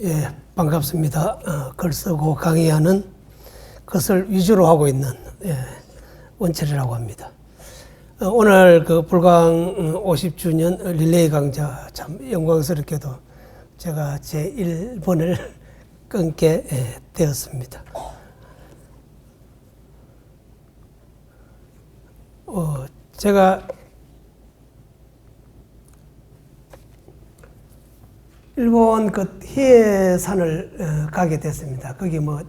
예, 반갑습니다. 글 쓰고 강의하는 것을 위주로 하고 있는 원철이라고 합니다. 오늘 그 불광 50주년 릴레이 강좌 참 영광스럽게도 제가 제 1번을 끊게 되었습니다. 제가 일본 그 히에산을 가게 됐습니다. 거기 뭐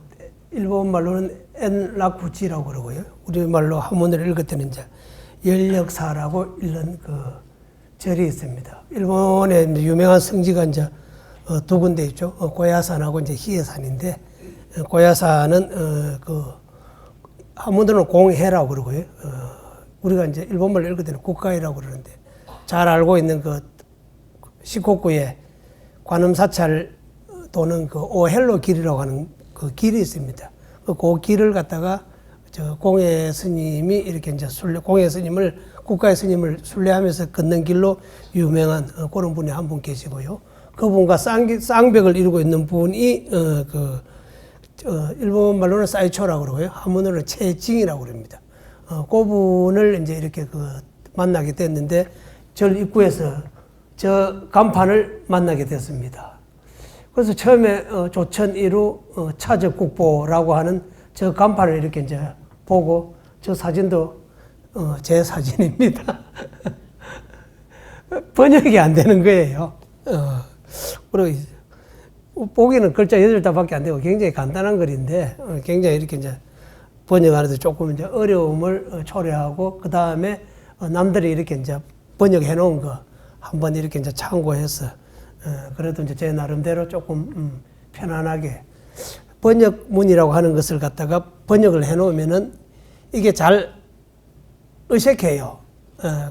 일본 말로는 엔라쿠지라고 그러고요. 우리 말로 한문을 읽을 때는 이제 열역사라고 읽는 그 절이 있습니다. 일본의 유명한 성지가 이제 두 군데 있죠. 고야산하고 이제 히에산인데, 고야산은 그 한문으로는 공해라고 그러고요. 우리가 이제 일본말로 읽을 때는 국가이라고 그러는데, 잘 알고 있는 그 시코쿠에 관음사찰 도는 그 오헬로 길이라고 하는 그 길이 있습니다. 그 길을 갖다가 저 공예 스님이 이렇게 이제 공예 스님을, 국가의 스님을 순례하면서 걷는 길로 유명한 그런 분이 한 분 계시고요. 그분과 쌍벽을 이루고 있는 분이 일본 말로는 사이초라고 그러고요. 한문으로는 채징이라고 그럽니다. 그분을 이제 이렇게 만나게 됐는데, 절 입구에서 저 간판을 만나게 됐습니다. 그래서 처음에 조천 1후 차적국보라고 하는 저 간판을 이렇게 이제 보고, 저 사진도 제 사진입니다. 번역이 안 되는 거예요. 그리고 보기는 글자 8자밖에 안 되고 굉장히 간단한 글인데, 굉장히 이렇게 이제 번역하는데 조금 이제 어려움을 초래하고, 그 다음에 남들이 이렇게 이제 번역해 놓은 거 한번 이렇게 이제 참고해서, 그래도 이제 제 나름대로 조금 편안하게 번역문이라고 하는 것을 갖다가 번역을 해 놓으면은 이게 잘 어색해요.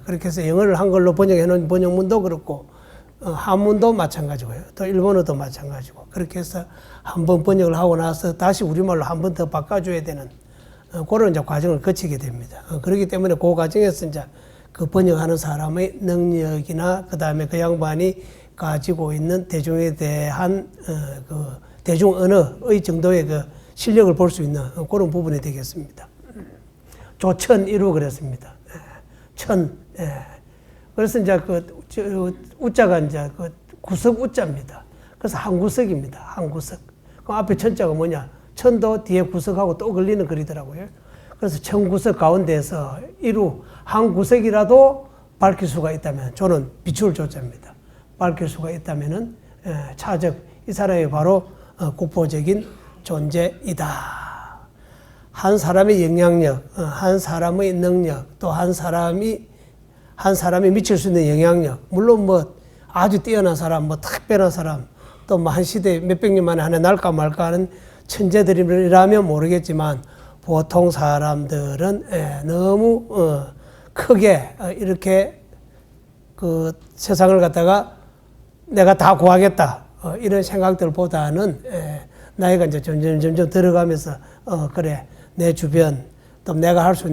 그렇게 해서 영어를 한글로 번역해 놓은 번역문도 그렇고, 한문도 마찬가지고요. 또 일본어도 마찬가지고. 그렇게 해서 한번 번역을 하고 나서 다시 우리말로 한 번 더 바꿔줘야 되는 그런 이제 과정을 거치게 됩니다. 그렇기 때문에 그 과정에서 이제 그 번역하는 사람의 능력이나 그 다음에 그 양반이 가지고 있는 대중에 대한 그 대중 언어의 정도의 그 실력을 볼 수 있는 그런 부분이 되겠습니다. 조천 1후 그랬습니다. 천. 그래서 이제 우자가 이제 구석 우자입니다. 그래서 한 구석입니다. 한 구석. 그 앞에 천자가 뭐냐? 천도 뒤에 구석하고 또 걸리는 글이더라고요. 그래서 천구석 가운데에서 1후 한 구석이라도 밝힐 수가 있다면, 저는 비추을 조자입니다. 밝힐 수가 있다면은 차적, 이 사람이 바로 국보적인 존재이다. 한 사람의 영향력, 한 사람의 능력, 또 한 사람이 미칠 수 있는 영향력, 물론 뭐 아주 뛰어난 사람, 뭐 특별한 사람, 또 뭐 한 시대에 몇백 년 만에 하나 날까 말까 하는 천재들이라면 모르겠지만, 보통 사람들은 너무 크게 이렇게 그 세상을 갖다가 내가 다 구하겠다 이런 생각들보다는 나이가 이제 점점 들어가면서 그래, 내 주변, 또 내가 할 수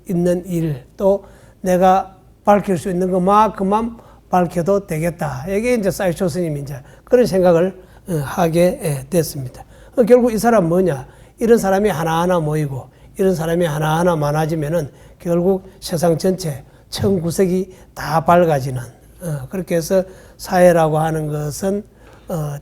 있는 일, 또 내가 밝힐 수 있는 것만큼만 밝혀도 되겠다. 이게 이제 사이초 스님이 이제 그런 생각을 하게 됐습니다. 결국 이 사람 뭐냐? 이런 사람이 하나하나 모이고, 이런 사람이 하나하나 많아지면은 결국 세상 전체 천구석이 다 밝아지는, 그렇게 해서 사회라고 하는 것은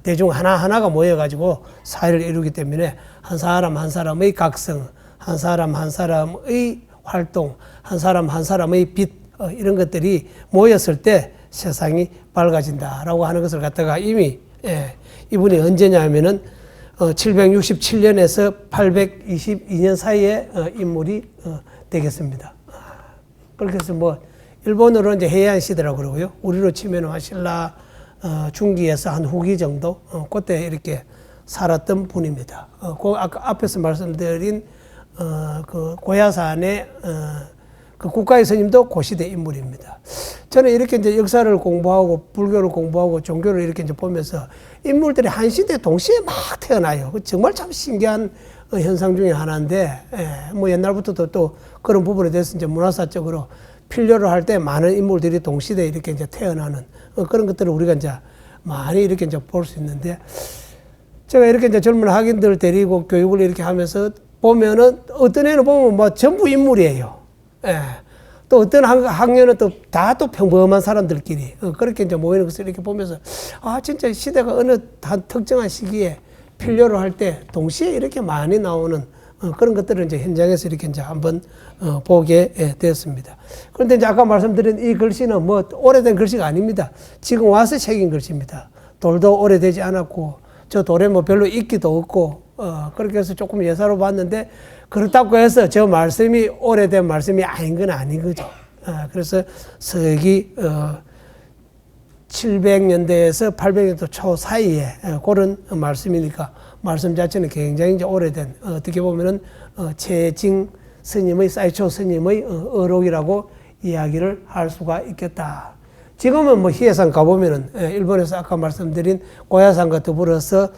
대중 하나하나가 모여가지고 사회를 이루기 때문에 한 사람 한 사람의 각성, 한 사람 한 사람의 활동, 한 사람 한 사람의 빛, 이런 것들이 모였을 때 세상이 밝아진다라고 하는 것을 갖다가 이미 이분이 언제냐면은 767년에서 822년 사이의 인물이 되겠습니다. 그렇게 해서 뭐 일본어로 이제 해안 시대라고 그러고요. 우리로 치면 신라 중기에서 한 후기 정도 그때 이렇게 살았던 분입니다. 그 아까 앞에서 말씀드린 그 고야산의 그 국가의 스님도 고시대 인물입니다. 저는 이렇게 이제 역사를 공부하고 불교를 공부하고 종교를 이렇게 이제 보면서 인물들이 한 시대 동시에 막 태어나요. 정말 참 신기한 현상 중에 하나인데, 뭐 옛날부터도 또 그런 부분에 대해서 이제 문화사적으로 필요로 할 때 많은 인물들이 동시대에 이렇게 이제 태어나는 그런 것들을 우리가 이제 많이 이렇게 이제 볼 수 있는데, 제가 이렇게 이제 젊은 학인들 데리고 교육을 이렇게 하면서 보면은 어떤 애는 보면 뭐 전부 인물이에요. 예. 또 어떤 학년은 또 다 또 평범한 사람들끼리 그렇게 이제 모이는 것을 이렇게 보면서 아 진짜 시대가 어느 한 특정한 시기에 필요로 할 때 동시에 이렇게 많이 나오는 그런 것들을 이제 현장에서 이렇게 이제 한번 보게 되었습니다. 그런데 이제 아까 말씀드린 이 글씨는 뭐 오래된 글씨가 아닙니다. 지금 와서 새긴 글씨입니다. 돌도 오래되지 않았고 저 돌에 뭐 별로 있기도 없고 그렇게 해서 조금 예사로 봤는데 그렇다고 해서 저 말씀이 오래된 말씀이 아닌 건 아닌 거죠. 그래서 서기 700년대에서 800년도 초 사이에 그런 말씀이니까 말씀 자체는 굉장히 이제 오래된 어떻게 보면은 최징 스님의 사이초 스님의 어록이라고 이야기를 할 수가 있겠다. 지금은 뭐 희해산 가보면은 일본에서 아까 말씀드린 고야산과 더불어서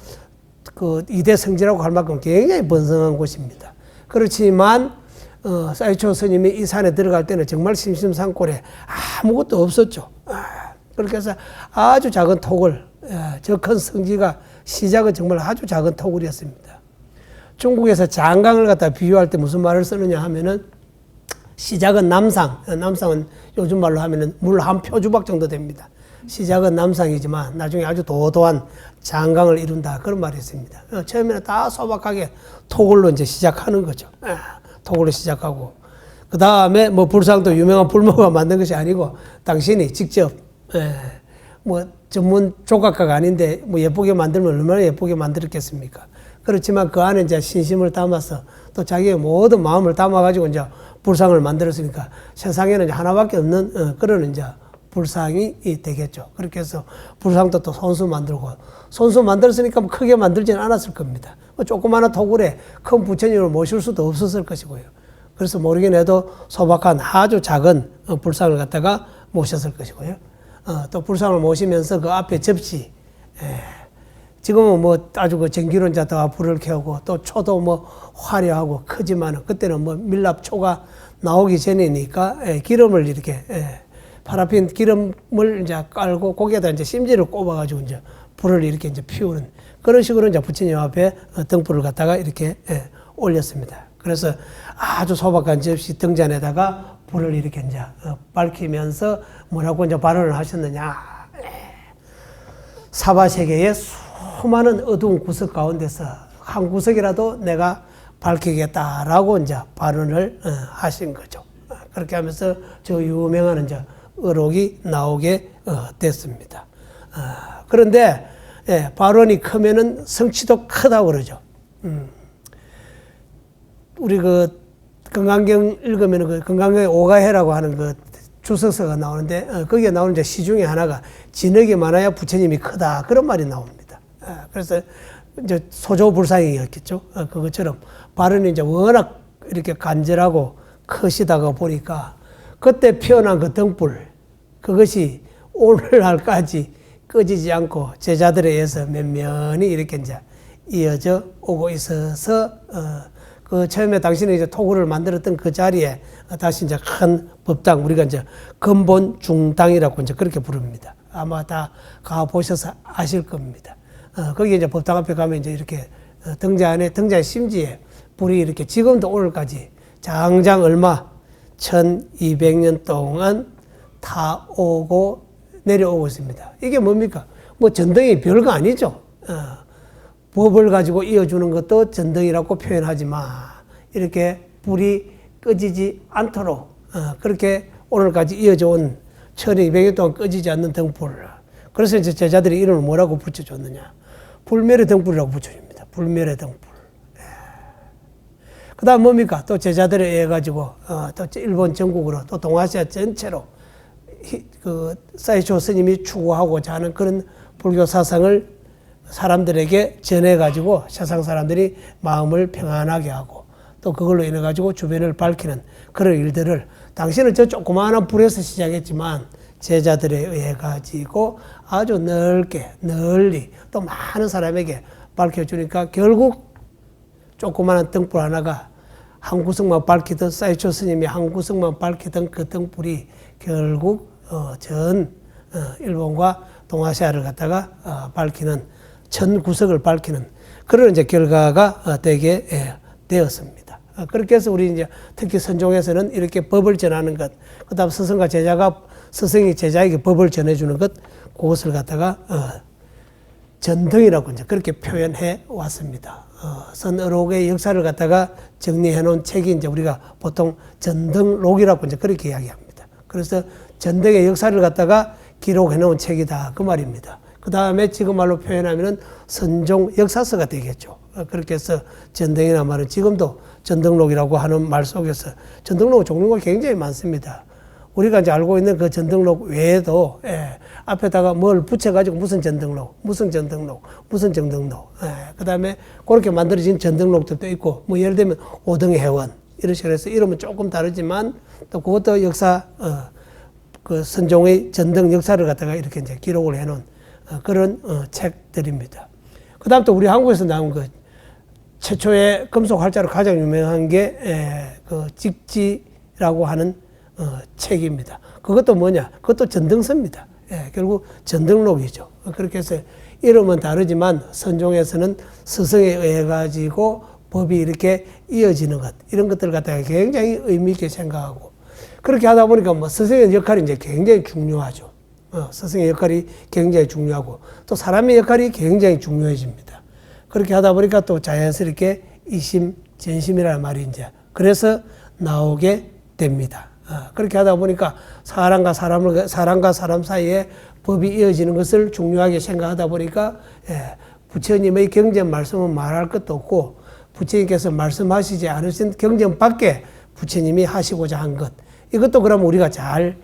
그 2대 성지라고 할 만큼 굉장히 번성한 곳입니다. 그렇지만 사이초 스님이 이 산에 들어갈 때는 정말 심심산골에 아무것도 없었죠. 그렇게 해서 아주 작은 토굴, 저 큰 성지가 시작은 정말 아주 작은 토굴이었습니다. 중국에서 장강을 갖다 비유할 때 무슨 말을 쓰느냐 하면은 시작은 남상, 남상은 요즘 말로 하면은 물 한 표주박 정도 됩니다. 시작은 남상이지만 나중에 아주 도도한 장강을 이룬다. 그런 말이 있습니다. 처음에는 다 소박하게 토굴로 이제 시작하는 거죠. 토굴로 시작하고. 그 다음에 뭐 불상도 유명한 불모가 만든 것이 아니고 당신이 직접, 뭐 전문 조각가가 아닌데 뭐 예쁘게 만들면 얼마나 예쁘게 만들었겠습니까? 그렇지만 그 안에 이제 신심을 담아서 또 자기의 모든 마음을 담아가지고 이제 불상을 만들었으니까 세상에는 이제 하나밖에 없는 그런 이제 불상이 되겠죠. 그렇게 해서 불상도 또 손수 만들고, 손수 만들었으니까 뭐 크게 만들지는 않았을 겁니다. 뭐 조그마한 토굴에 큰 부처님을 모실 수도 없었을 것이고요. 그래서 모르긴 해도 소박한 아주 작은 불상을 갖다가 모셨을 것이고요. 또 불상을 모시면서 그 앞에 접시, 지금은 뭐 아주 그 전기론자다가 불을 켜고 또 초도 뭐 화려하고 크지만 그때는 뭐 밀랍초가 나오기 전이니까 기름을 이렇게 파라핀 기름을 이제 깔고 거기에다 이제 심지를 꼽아가지고 이제 불을 이렇게 이제 피우는 그런 식으로 이제 부처님 앞에 등불을 갖다가 이렇게 올렸습니다. 그래서 아주 소박한 접시 등잔에다가 불을 이렇게 이제 밝히면서 뭐라고 이제 발언을 하셨느냐. 사바세계의 수많은 어두운 구석 가운데서 한 구석이라도 내가 밝히겠다라고 이제 발언을 하신 거죠. 그렇게 하면서 저 유명한 이제 어록이 나오게 됐습니다. 그런데 발언이 크면은 성취도 크다고 그러죠. 우리 그 건강경 읽으면 그 건강경의 오가해라고 하는 그 주석서가 나오는데 거기에 나오는 이제 시 중에 하나가 진흙이 많아야 부처님이 크다 그런 말이 나옵니다. 그래서 이제 소조불상이었겠죠. 그것처럼 발언이 이제 워낙 이렇게 간절하고 크시다가 보니까 그때 피어난 그 등불 그것이 오늘날까지 꺼지지 않고 제자들에 의해서 면면이 이렇게 이제 이어져 오고 있어서 그 처음에 당신이 이제 토굴을 만들었던 그 자리에 다시 이제 큰 법당 우리가 이제 근본 중당이라고 이제 그렇게 부릅니다. 아마 다 가보셔서 아실 겁니다. 거기 이제 법당 앞에 가면 이제 이렇게 등잔 심지에 불이 이렇게 지금도 오늘까지 장장 얼마 1200년 동안 타오고 내려오고 있습니다. 이게 뭡니까? 뭐 전등이 별거 아니죠. 법을 가지고 이어주는 것도 전등이라고 표현하지만 이렇게 불이 꺼지지 않도록 그렇게 오늘까지 이어져 온 1200년 동안 꺼지지 않는 등불. 그래서 이제 제자들이 이름을 뭐라고 붙여줬느냐. 불멸의 등불이라고 붙여줍니다. 불멸의 등불. 그 다음 뭡니까? 또 제자들에 의해 가지고 또 일본 전국으로 또 동아시아 전체로 그 사이초 스님이 추구하고자 하는 그런 불교 사상을 사람들에게 전해가지고 세상 사람들이 마음을 평안하게 하고 또 그걸로 인해가지고 주변을 밝히는 그런 일들을 당신은 저 조그마한 불에서 시작했지만 제자들에 의해 가지고 아주 넓게 널리 또 많은 사람에게 밝혀주니까 결국 조그마한 등불 하나가 한 구석만 밝히던 사이초 스님이 한 구석만 밝히던 그 등불이 결국 전 일본과 동아시아를 갖다가 밝히는 전 구석을 밝히는 그런 이제 결과가 되게 되었습니다. 그렇게 해서 우리 이제 특히 선종에서는 이렇게 법을 전하는 것, 그다음 스승이 제자에게 법을 전해주는 것, 그것을 갖다가 전등이라고 이제 그렇게 표현해 왔습니다. 선어록의 역사를 갖다가 정리해 놓은 책이 이제 우리가 보통 전등록이라고 이제 그렇게 이야기합니다. 그래서 전등의 역사를 갖다가 기록해 놓은 책이다. 그 말입니다. 그 다음에 지금 말로 표현하면은 선종 역사서가 되겠죠. 그렇게 해서 전등이라는 말은 지금도 전등록이라고 하는 말 속에서 전등록 종류가 굉장히 많습니다. 우리가 이제 알고 있는 그 전등록 외에도 앞에다가 뭘 붙여가지고 무슨 전등록, 그 다음에 그렇게 만들어진 전등록들도 있고, 뭐 예를 들면 오등회원 이런 식으로 해서 이름은 조금 다르지만 또 그것도 역사 그 선종의 전등 역사를 갖다가 이렇게 이제 기록을 해놓은 그런 책들입니다. 그 다음 또 우리 한국에서 나온 그 최초의 금속 활자로 가장 유명한 게 그 직지라고 하는 책입니다. 그것도 뭐냐? 그것도 전등서입니다. 결국 전등록이죠. 그렇게 해서 이름은 다르지만 선종에서는 스승에 의해 가지고 법이 이렇게 이어지는 것, 이런 것들 갖다가 굉장히 의미 있게 생각하고, 그렇게 하다 보니까 뭐 스승의 역할이 이제 굉장히 중요하죠. 스승의 역할이 굉장히 중요하고 또 사람의 역할이 굉장히 중요해집니다. 그렇게 하다 보니까 또 자연스럽게 이심전심이라는 말이 이제 그래서 나오게 됩니다. 그렇게 하다 보니까 사람과 사람 사이에 법이 이어지는 것을 중요하게 생각하다 보니까 부처님의 경전 말씀은 말할 것도 없고 부처님께서 말씀하시지 않으신 경전 밖에 부처님이 하시고자 한 것, 이것도 그럼 우리가 잘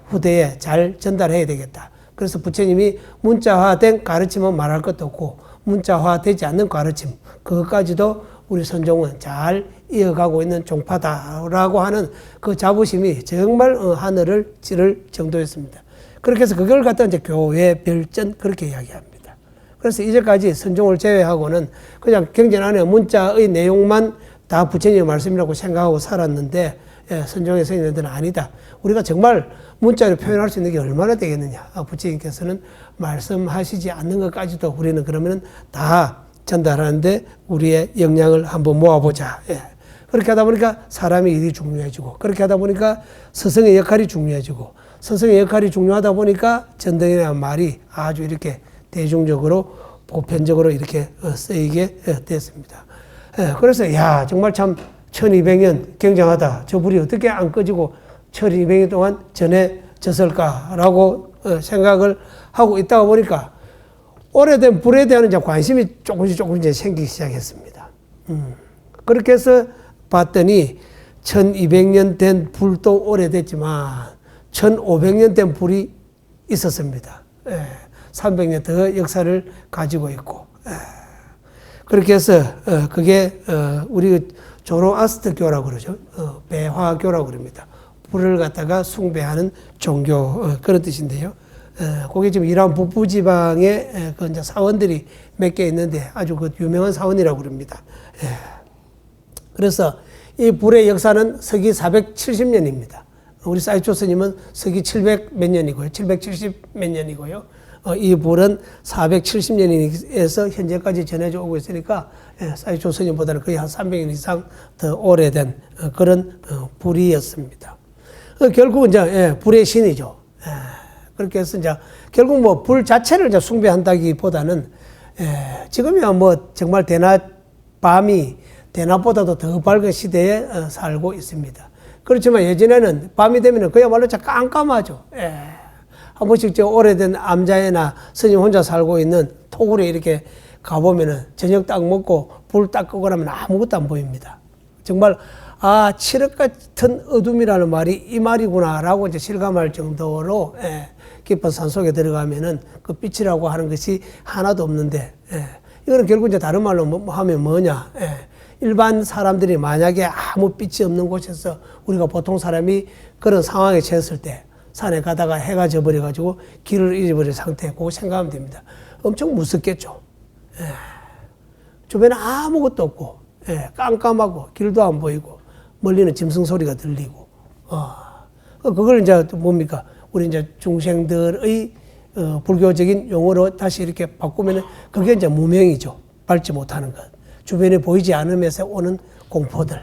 후대에 잘 전달해야 되겠다. 그래서 부처님이 문자화된 가르침은 말할 것도 없고 문자화되지 않는 가르침, 그것까지도 우리 선종은 잘 이어가고 있는 종파다라고 하는 그 자부심이 정말 하늘을 찌를 정도였습니다. 그렇게 해서 그걸 갖다 이제 교회 별전 그렇게 이야기합니다. 그래서 이제까지 선종을 제외하고는 그냥 경전 안에 문자의 내용만 다 부처님의 말씀이라고 생각하고 살았는데, 선종의 스님들은 아니다. 우리가 정말 문자로 표현할 수 있는 게 얼마나 되겠느냐. 부처님께서는 말씀하시지 않는 것까지도 우리는 그러면 다 전달하는데 우리의 역량을 한번 모아보자. 그렇게 하다 보니까 사람의 일이 중요해지고, 그렇게 하다 보니까 스승의 역할이 중요해지고, 스승의 역할이 중요하다 보니까 전등이라는 말이 아주 이렇게 대중적으로 보편적으로 이렇게 쓰이게 됐습니다. 그래서 정말 참 1200년 굉장하다. 저 불이 어떻게 안 꺼지고 1200년 동안 전해졌을까라고 생각을 하고 있다가 보니까 오래된 불에 대한 이제 관심이 조금씩 이제 생기기 시작했습니다. 그렇게 해서 봤더니 1200년 된 불도 오래됐지만 1500년 된 불이 있었습니다. 300년 더 역사를 가지고 있고, 그렇게 해서 그게 우리 조로아스터교라고 그러죠. 배화교라고 그럽니다. 불을 갖다가 숭배하는 종교, 그런 뜻인데요. 거기 지금 이란 북부지방에 그 이제 사원들이 몇 개 있는데 아주 그 유명한 사원이라고 그럽니다. 그래서 이 불의 역사는 서기 470년입니다. 우리 사이초 스님은 서기 700 몇 년이고요. 770 몇 년이고요. 이 불은 470년에서 현재까지 전해져 오고 있으니까 사이초 스님보다는 거의 한 300년 이상 더 오래된 그런 불이었습니다. 결국은 이제 불의 신이죠. 그렇게 해서 이제 결국 뭐 불 자체를 이제 숭배한다기보다는 지금이야 뭐 정말 밤이 대낮보다도 더 밝은 시대에 살고 있습니다. 그렇지만 예전에는 밤이 되면은 그야말로 진짜 깜깜하죠. 한 번씩 저 오래된 암자에나 스님 혼자 살고 있는 토굴에 이렇게 가보면은 저녁 딱 먹고 불 딱 끄고 나면 아무것도 안 보입니다. 정말 칠흑 같은 어둠이라는 말이 이 말이구나라고 이제 실감할 정도로 깊은 산속에 들어가면은 그 빛이라고 하는 것이 하나도 없는데, 이거는 결국 이제 다른 말로 하면 뭐냐. 일반 사람들이 만약에 아무 빛이 없는 곳에서 우리가 보통 사람이 그런 상황에 처했을 때 산에 가다가 해가 져버려가지고 길을 잃어버린 상태, 그거 생각하면 됩니다. 엄청 무섭겠죠. 주변에 아무것도 없고, 깜깜하고, 길도 안 보이고, 멀리는 짐승 소리가 들리고, 그걸 이제 뭡니까? 우리 이제 중생들의 불교적인 용어로 다시 이렇게 바꾸면 그게 이제 무명이죠. 밟지 못하는 것. 주변에 보이지 않으면서 오는 공포들.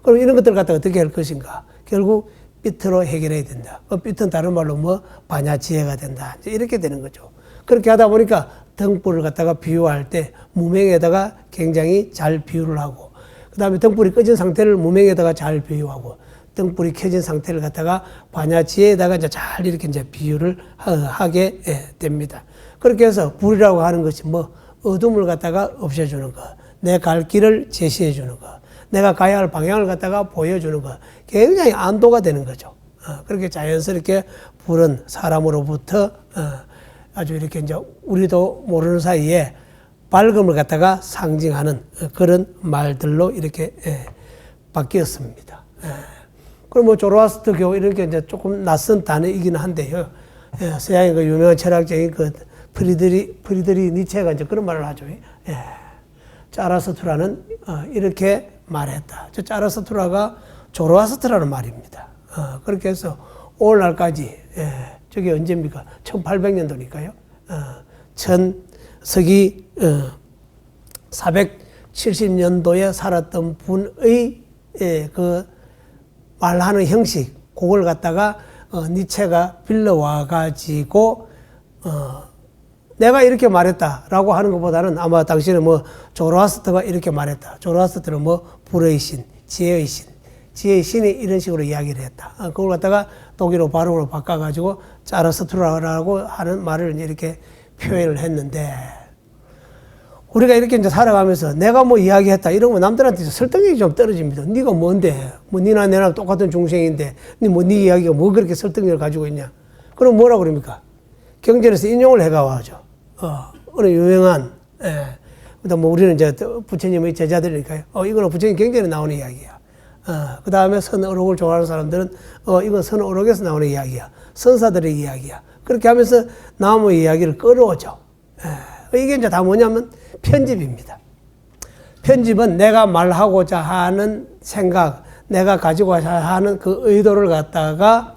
그럼 이런 것들 갖다가 어떻게 할 것인가? 결국 삐트로 해결해야 된다. 그 삐트는 다른 말로 뭐 반야지혜가 된다. 이렇게 되는 거죠. 그렇게 하다 보니까 등불을 갖다가 비유할 때 무명에다가 굉장히 잘 비유를 하고, 그 다음에 등불이 꺼진 상태를 무명에다가 잘 비유하고, 등불이 켜진 상태를 갖다가 반야지혜에다가 이제 잘 이렇게 이제 비유를 하게 됩니다. 그렇게 해서 불이라고 하는 것이 뭐 어둠을 갖다가 없애주는 것, 내 갈 길을 제시해 주는 것, 내가 가야 할 방향을 갖다가 보여주는 것, 굉장히 안도가 되는 거죠. 그렇게 자연스럽게 불은 사람으로부터 아주 이렇게 이제 우리도 모르는 사이에 밝음을 갖다가 상징하는 그런 말들로 이렇게 바뀌었습니다. 그럼 뭐 조로아스터교 이렇게 이제 조금 낯선 단어이기는 한데요. 서양의 그 유명한 철학자인 그 프리드리 니체가 이제 그런 말을 하죠. 자라스투라는 이렇게 말했다. 저 자라스투라가 조로아스터라는 말입니다. 그렇게 해서 오늘날까지 저게 언제입니까? 1800년도니까요. 서기 470년도에 살았던 분의 그 말하는 형식, 그걸 갖다가 니체가 빌려와 가지고 내가 이렇게 말했다라고 하는 것보다는 아마 당시에는 뭐 조로아스터가 이렇게 말했다. 조로아스터는 뭐 불의 신, 지혜의 신, 지혜의 신이 이런 식으로 이야기를 했다. 그걸 갖다가 독일어 발음으로 바꿔가지고 자라스투라라고 하는 말을 이렇게 표현을 했는데, 우리가 이렇게 이제 살아가면서 내가 뭐 이야기했다 이러면 남들한테 설득력이 좀 떨어집니다. 네가 뭔데? 뭐 니나 내나 똑같은 중생인데 네 이야기가 뭐 그렇게 설득력을 가지고 있냐? 그럼 뭐라 그럽니까? 경전에서 인용을 해가와죠. 어느 유명한, 그다음 뭐 우리는 이제 부처님의 제자들이니까요. 이거는 부처님 경전에 나오는 이야기야. 그 다음에 선어록을 좋아하는 사람들은 이건 선어록에서 나오는 이야기야. 선사들의 이야기야. 그렇게 하면서 남의 이야기를 끌어오죠. 이게 이제 다 뭐냐면 편집입니다. 편집은 내가 말하고자 하는 생각, 내가 가지고자 하는 그 의도를 갖다가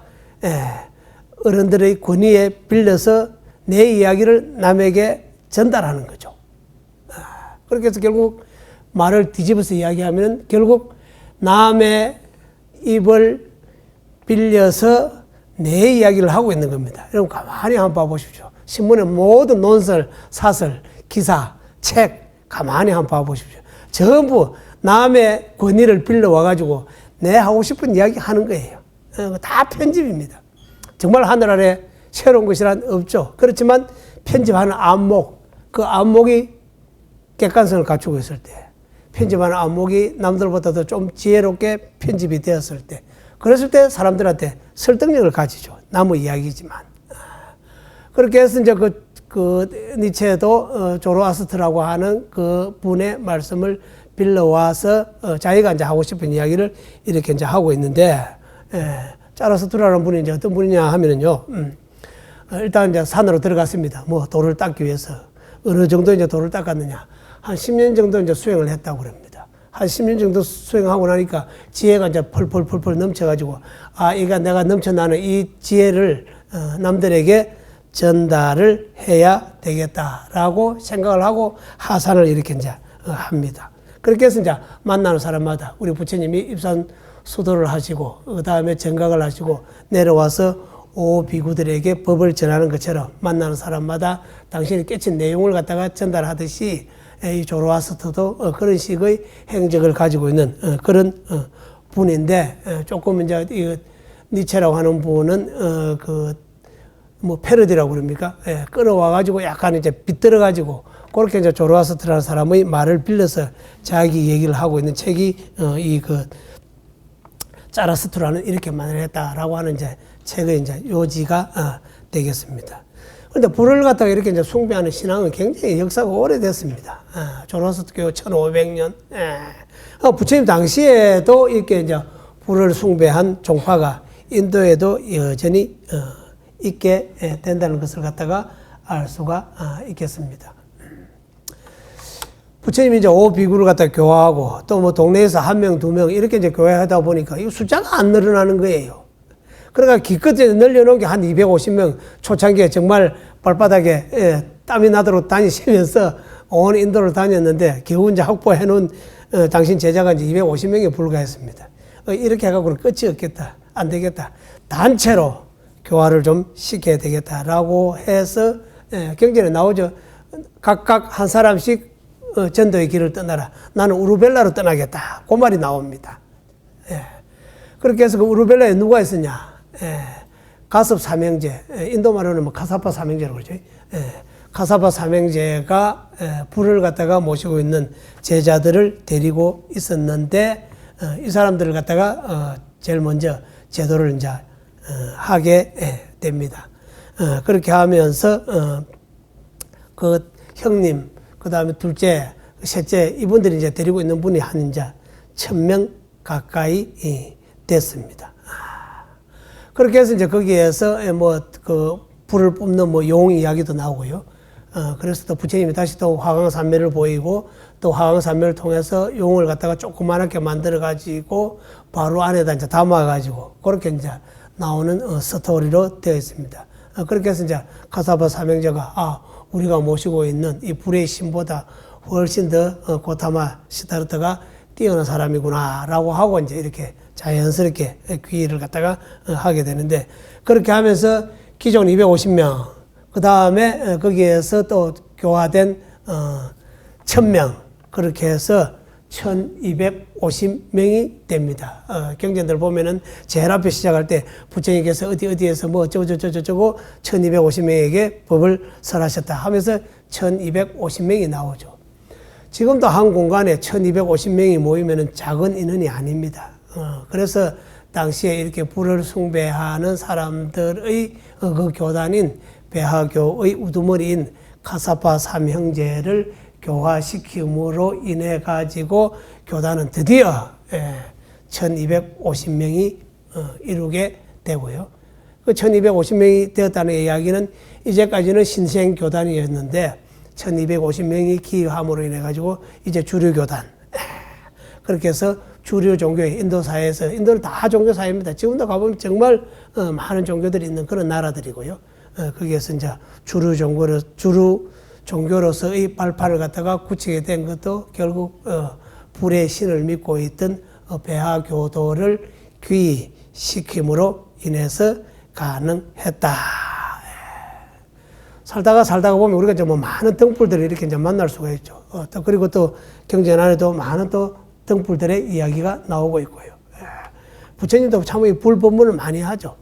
어른들의 권위에 빌려서 내 이야기를 남에게 전달하는 거죠. 그렇게 해서 결국 말을 뒤집어서 이야기하면 결국 남의 입을 빌려서 내 이야기를 하고 있는 겁니다. 여러분 가만히 한번 봐보십시오. 신문의 모든 논설, 사설, 기사, 책 가만히 한번 봐보십시오. 전부 남의 권위를 빌려와가지고 내 하고 싶은 이야기 하는 거예요. 다 편집입니다. 정말 하늘 아래 새로운 것이란 없죠. 그렇지만 편집하는 안목, 그 안목이 객관성을 갖추고 있을 때, 편집하는 안목이 남들보다도 좀 지혜롭게 편집이 되었을 때, 그랬을 때 사람들한테 설득력을 가지죠. 남의 이야기지만. 그렇게 해서 이제 그 니체도 조로아스터라고 하는 그 분의 말씀을 빌려와서 자기가 이제 하고 싶은 이야기를 이렇게 이제 하고 있는데, 자라스투라는 분이 이제 어떤 분이냐 하면은요, 일단 이제 산으로 들어갔습니다. 뭐 돌을 닦기 위해서. 어느 정도 이제 돌을 닦았느냐. 한 10년 정도 이제 수행을 했다고 그럽니다. 한 10년 정도 수행하고 나니까 지혜가 이제 펄펄펄펄 넘쳐가지고, 이가 내가 넘쳐나는 이 지혜를 남들에게 전달을 해야 되겠다라고 생각을 하고 하산을 이렇게 이제 합니다. 그렇게 해서 이제 만나는 사람마다 우리 부처님이 입산 수도를 하시고, 그 다음에 정각을 하시고 내려와서 비구들에게 법을 전하는 것처럼 만나는 사람마다 당신이 깨친 내용을 갖다가 전달하듯이 이 조로아스터도 그런 식의 행적을 가지고 있는 그런 분인데, 조금 이제 이 니체라고 하는 분은 뭐 패러디라고 그럽니까? 끌어와가지고 약간 이제 빗들어가지고 그렇게 이제 조로아스터라는 사람의 말을 빌려서 자기 얘기를 하고 있는 책이 자라스투라는 이렇게 만들었다라고 하는 이제 책의 이제 요지가 되겠습니다. 그런데 불을 갖다가 이렇게 이제 숭배하는 신앙은 굉장히 역사가 오래됐습니다. 조로아스터교 1500년. 부처님 당시에도 이렇게 이제 불을 숭배한 종파가 인도에도 여전히 있게 된다는 것을 갖다가 알 수가 있겠습니다. 부처님이 이제 5비구를 갖다 교화하고 또 뭐 동네에서 1명, 2명 이렇게 이제 교화하다 보니까 이 숫자가 안 늘어나는 거예요. 그러니까 기껏 늘려놓은 게 한 250명 초창기에 정말 발바닥에 땀이 나도록 다니시면서 온 인도를 다녔는데 겨우 이제 확보해 놓은 당신 제자가 이제 250명에 불과했습니다. 이렇게 해갖고는 끝이 없겠다. 안 되겠다. 단체로 교화를 좀 시켜야 되겠다라고 해서 경전에 나오죠. 각각 한 사람씩 전도의 길을 떠나라. 나는 우르벨라로 떠나겠다. 그 말이 나옵니다. 그렇게 해서 그 우르벨라에 누가 있었냐? 가섭 삼형제. 인도 말로는 뭐 카사파 삼형제라고 그러죠. 카사파 삼형제가 불을 갖다가 모시고 있는 제자들을 데리고 있었는데 이 사람들을 갖다가 제일 먼저 제도를 이제 하게 됩니다. 그렇게 하면서 그 형님, 그 다음에 둘째, 셋째 이분들이 이제 데리고 있는 분이 한 이제 1000명 가까이 됐습니다. 그렇게 해서 이제 거기에서 뭐 그 불을 뿜는 뭐 용 이야기도 나오고요. 그래서 또 부처님이 다시 또 화강산매를 보이고 또 화강산매를 통해서 용을 갖다가 조그만하게 만들어 가지고 바로 안에다 이제 담아 가지고 그렇게 이제 나오는 스토리로 되어 있습니다. 그렇게 해서 이제 카사파 삼형제가 우리가 모시고 있는 이 불의 신보다 훨씬 더 고타마 시타르타가 뛰어난 사람이구나라고 하고 이제 이렇게 자연스럽게 귀의를 갖다가 하게 되는데 그렇게 하면서 기존 250명 그 다음에 거기에서 또 교화된 1000명 그렇게 해서 1250명이 됩니다. 경전들 보면은 제일 앞에 시작할 때 부처님께서 어디에서 뭐 어쩌고 1250명에게 법을 설하셨다 하면서 1250명이 나오죠. 지금도 한 공간에 1250명이 모이면은 작은 인원이 아닙니다. 그래서 당시에 이렇게 불을 숭배하는 사람들의 그 교단인 배하교의 우두머리인 카사파 삼형제를 교화시킴으로 인해 가지고 교단은 드디어 1250명이 이루게 되고요. 그 1250명이 되었다는 이야기는 이제까지는 신생 교단이었는데 1250명이 기여함으로 인해 가지고 이제 주류 교단. 그렇게 해서 주류 종교의 인도사회에서 인도는 다 종교사회입니다. 지금도 가보면 정말 많은 종교들이 있는 그런 나라들이고요. 거기에서 이제 주류 종교로서의 발판을 갖다가 굳히게 된 것도 결국 불의 신을 믿고 있던 배하교도를 귀의시킴으로 인해서 가능했다. 살다가 보면 우리가 이제 뭐 많은 등불들을 이렇게 이제 만날 수가 있죠. 또 그리고 또 경전 안에도 많은 또 등불들의 이야기가 나오고 있고요. 부처님도 참 이 불 법문을 많이 하죠.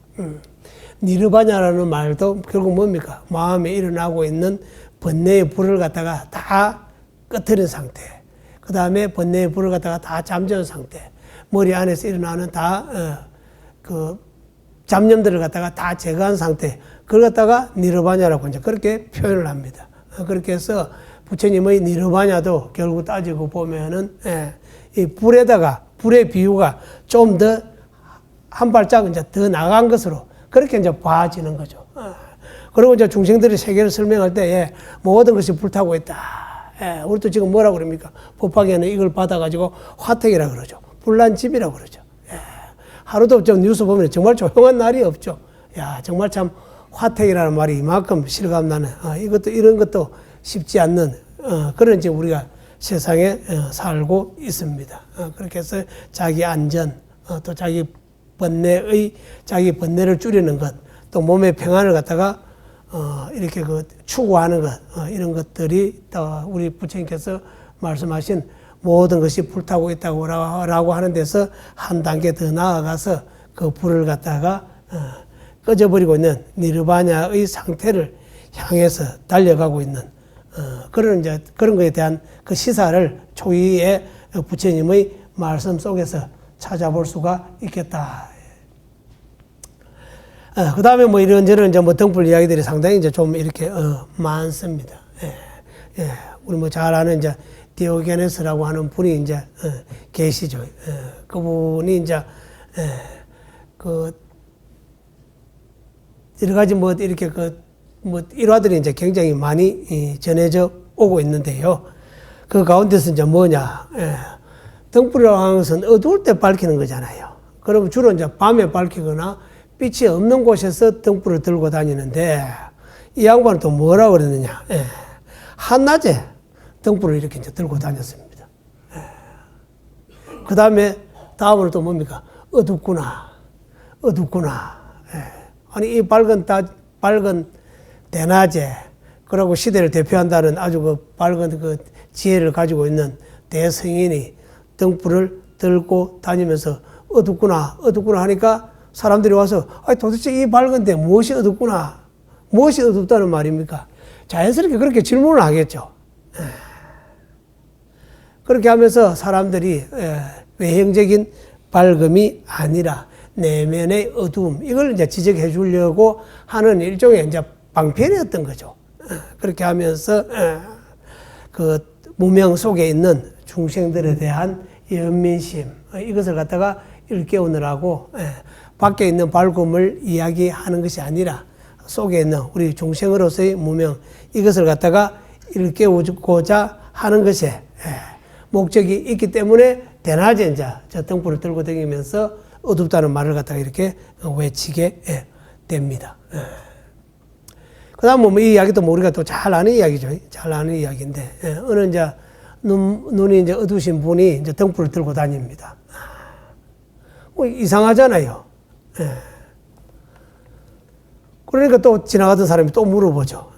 니르바냐라는 말도 결국 뭡니까? 마음에 일어나고 있는 번뇌의 불을 갖다가 다 꺼트린 상태. 그 다음에 번뇌의 불을 갖다가 다 잠재운 상태. 머리 안에서 일어나는 그 잡념들을 갖다가 다 제거한 상태. 그걸 갖다가 니르바냐라고 이제 그렇게 표현을 합니다. 그렇게 해서 부처님의 니르바냐도 결국 따지고 보면은 이 불의 비유가 좀 더 한 발짝 이제 더 나간 것으로 그렇게 이제 봐지는 거죠. 그리고 이제 중생들이 세계를 설명할 때 모든 것이 불타고 있다. 우리도 지금 뭐라고 그럽니까? 법화계는 이걸 받아가지고 화택이라고 그러죠. 불난집이라고 그러죠. 하루도 좀 뉴스 보면 정말 조용한 날이 없죠. 정말 참 화택이라는 말이 이만큼 실감나는, 이런 것도 쉽지 않는, 그런 이제 우리가 세상에 살고 있습니다. 그렇게 해서 자기 안전, 또 자기 번뇌를 줄이는 것, 또 몸의 평안을 갖다가 이렇게 추구하는 것, 이런 것들이 또 우리 부처님께서 말씀하신 모든 것이 불타고 있다고 라고 하는 데서 한 단계 더 나아가서 그 불을 갖다가 꺼져버리고 있는 니르바냐의 상태를 향해서 달려가고 있는 그런 거에 대한 그 시사를 초기에 부처님의 말씀 속에서 찾아볼 수가 있겠다. 그 다음에 뭐 이런저런 이제 뭐 등불 이야기들이 상당히 이제 좀 이렇게 많습니다. 우리 뭐 잘 아는 이제 디오게네스라고 하는 분이 이제 계시죠. 그분이 이제 그 여러 가지 뭐 이렇게 뭐 일화들이 이제 굉장히 많이 전해져 오고 있는데요. 그 가운데서 이제 뭐냐? 등불이라고 하는 것은 어두울 때 밝히는 거잖아요. 그러면 주로 이제 밤에 밝히거나 빛이 없는 곳에서 등불을 들고 다니는데 이 양반은 또 뭐라고 그러느냐. 예. 한낮에 등불을 이렇게 이제 들고 다녔습니다. 예. 그 다음으로 또 뭡니까? 어둡구나. 예. 아니, 이 밝은 대낮에, 그리고 시대를 대표한다는 아주 그 밝은 그 지혜를 가지고 있는 대성인이 등불을 들고 다니면서 어둡구나 하니까 사람들이 와서 도대체 이 밝은데 무엇이 어둡구나, 무엇이 어둡다는 말입니까? 자연스럽게 그렇게 질문을 하겠죠. 그렇게 하면서 사람들이 외형적인 밝음이 아니라 내면의 어두움, 이걸 이제 지적해 주려고 하는 일종의 이제 방편이었던 거죠. 그렇게 하면서 그 무명 속에 있는 중생들에 대한 연민심, 이것을 갖다가 일깨우느라고 밖에 있는 밝음을 이야기하는 것이 아니라 속에 있는 우리 중생으로서의 무명, 이것을 갖다가 일깨우고자 하는 것에 목적이 있기 때문에 대낮에 이제 저 등불을 들고 다니면서 어둡다는 말을 갖다가 이렇게 외치게 됩니다. 그 다음 뭐 이 이야기도 뭐 우리가 또 잘 아는 이야기죠. 잘 아는 이야기인데, 어느 이제 눈이 이제 어두우신 분이 이제 등불을 들고 다닙니다. 이상하잖아요. 그러니까 또 지나가던 사람이 또 물어보죠.